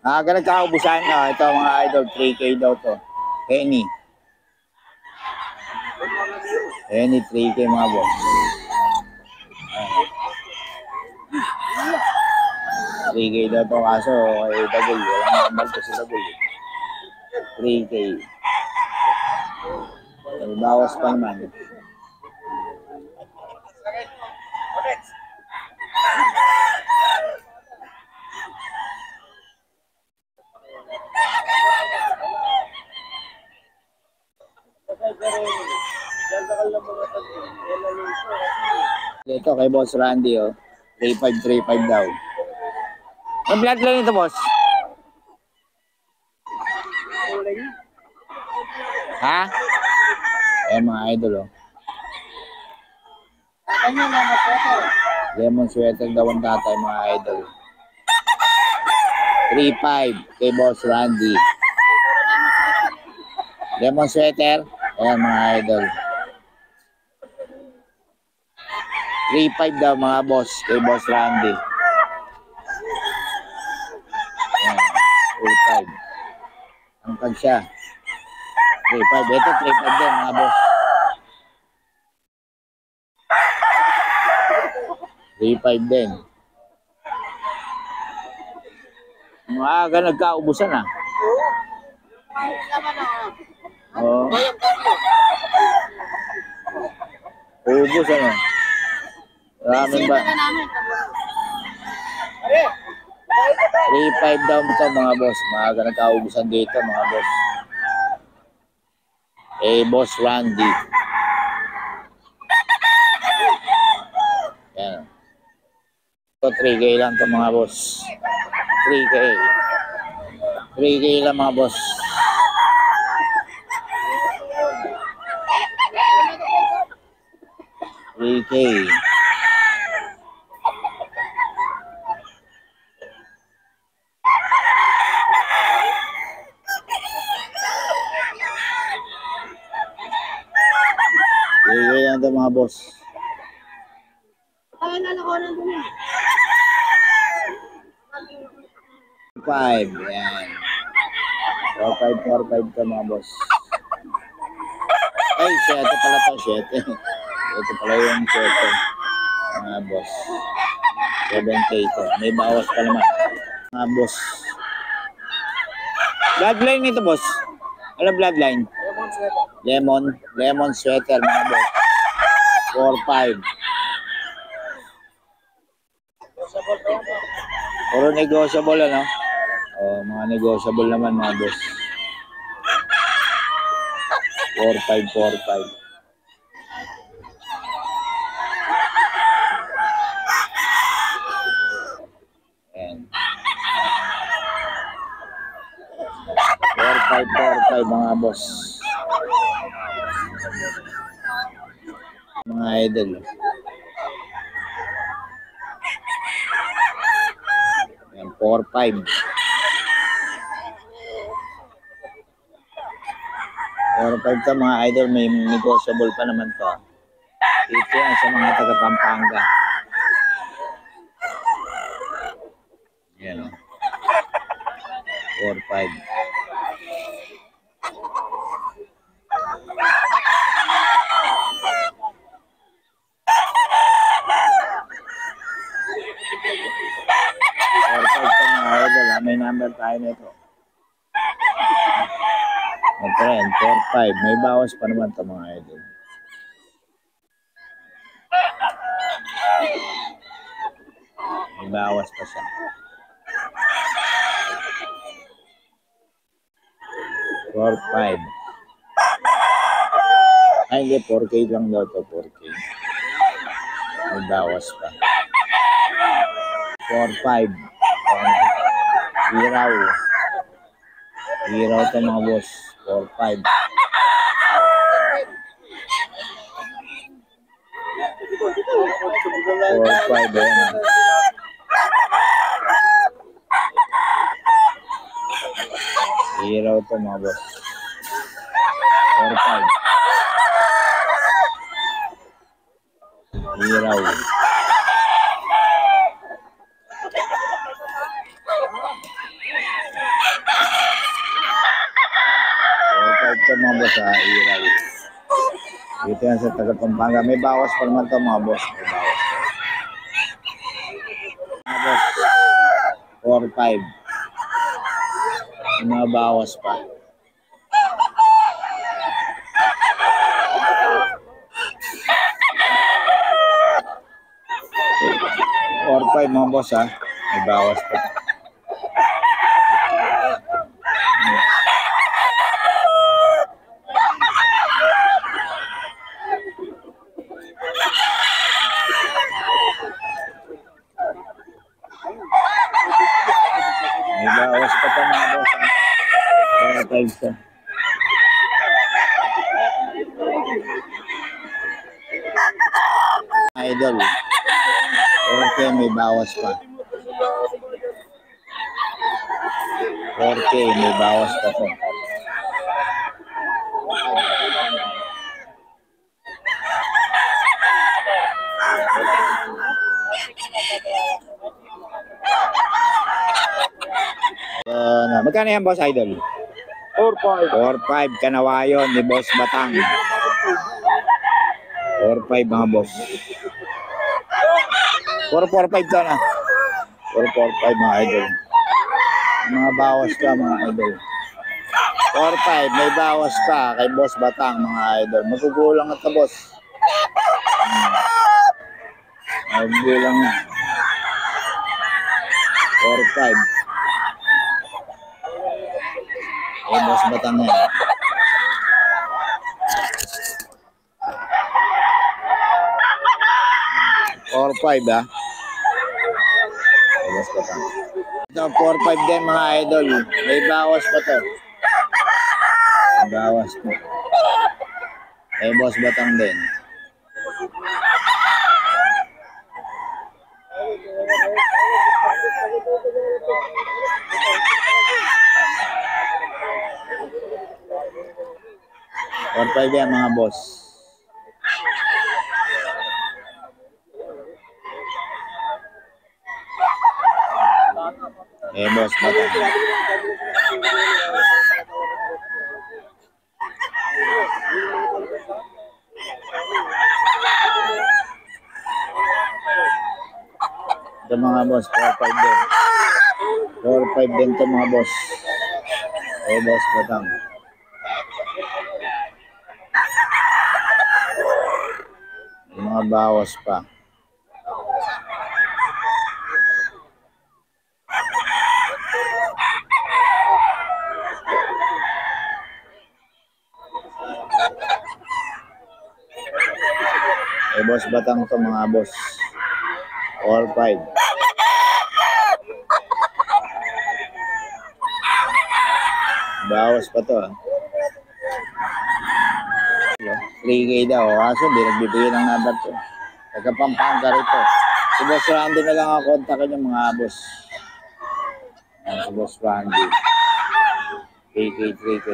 Nagkakaubusan. Ito mga idol, 3K daw to. Henny. Henny 3K mga boss. 3K daw to, kaso kay Dagul. Walang nambal ko si Dagul. 3K. Bawas pa naman. Ito kay Boss Randy, 3535 daw. Ang bloodline ito, boss? Ha? Mga idol, lemon sweater daw ang tatay, mga idol. 3.5 kay Boss Randy. Lemon sweater. Ayan mga idol. 3.5 daw mga boss kay Boss Randy. Ayan, 3.5. Ang tag siya. 3.5. Ito 3.5 din mga boss. 3.5 din. Maaga nagkaubusan ah. Oo. Ubus ano. Maraming ba? 3.5 daw ito mga boss. Maaga nagkaubusan dito mga boss. Boss Randy. Yan. Ito 3K lang ito mga boss. 3K. 3K lang mga boss. $3K. Yan ito mga boss. Ay, nalakonan dun eh. 5. Yan. 4.5 ito mga boss. Ay, 7 pala to, 7. Ito pala yung 7. Mga boss. 7K ito. May bawas pa naman. Mga boss. Bloodline nito, boss. Ano bloodline? Lemon sweater, mga boss. 4.5. Puro negotiable, ano? Mga negotiable naman, mga boss. 4.5. Ayan. 4.5 mga boss. Mga idol. Ayan, 4.5. 4.5 to mga idol. May negotiable pa naman to. Ito yan sa mga taga Pampanga. Yan o. 4.5. Mga idol, may number tayo nito. Ito rin, 4.5. May bawas pa naman ito mga idol. May bawas pa siya. 4.5. Ay, hindi. 4K lang daw ito. 4K. May bawas pa. 4.5. Hiraw. Hiraw ito mga boss. 4.5. 4.5. Ayan. Hiraw ito mga boss. 4.5. Hiraw. mga boss ha, iral. Dito yan sa taga Pampanga. May bawas pa naman to mga boss. May bawas pa. Mga boss, 4-5. May mga bawas pa. Or 5 mga boss ha. May bawas pa. May bawas pa pa mga boss ha. Kaya 5 to. Idol. Okay, may bawas pa. 4K, may bawas pa po. Magkano yan, Boss Idol? 4-5. 4-5, Kanawayon ni Boss Batang. 4-5 mga boss. 4-4-5 to na. 4-4-5 mga idol. Mga bawas ka mga idol. 4-5, may bawas pa kay Boss Batang mga idol. Magugulang ito boss. Magugulang na. 4-5. Kay Boss Batang yan. 4-5 ha. Bawas pa pa. Ito 4-5 din mga idol. May bawas pa to. May bawas pa. May Boss Batang din. Or 5 yan mga boss. Boss Batang. Ito mga boss, 4-5 din. 4-5 din ito mga boss. Boss Batang. Mga bawas pa. Boss Batang to mga boss. 4-5. Bawas pa to ha. 3K daw. Kaso hindi nagbibigay ng number to. Taga Pampanga rito. Si Boss Randy na lang ang kontakin yung mga boss. Si Boss Randy. 3K.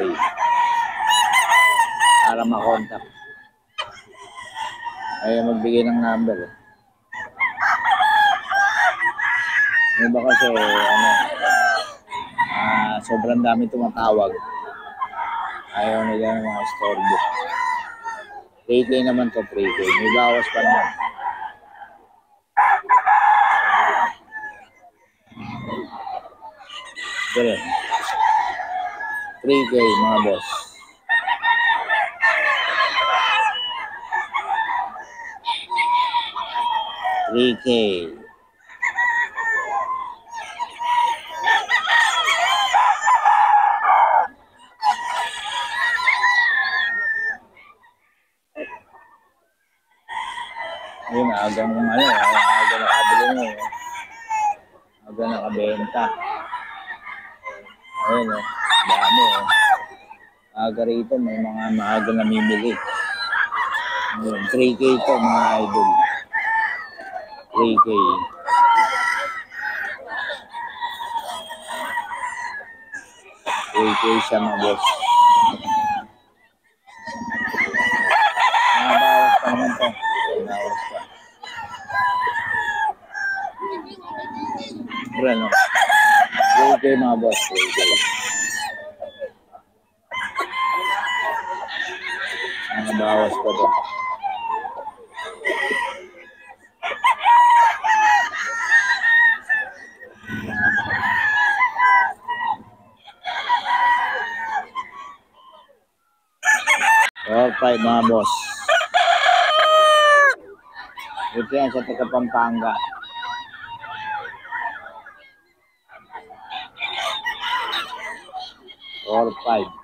Para makontak. Ayaw magbigay ng number. May ba kasi sobrang dami tumatawag. Ayaw nila ng mga storbo. 3K naman to, 3K. May bawas pa naman. Dire. 3K mga boss. $3K. Yun, aga nakabili mo. Aga nakabenta. Ayun dami Aga rito, may mga maaga namimili. Ayun, 3K to mga idol. 3K. Siya mga boss. Mga bawas pa naman to. Bawas pa. Brano. 3K mga boss. 3K. Mga bawas pa doon. Okay, mga boss. Ito yan sa taga Pampanga. 4-5.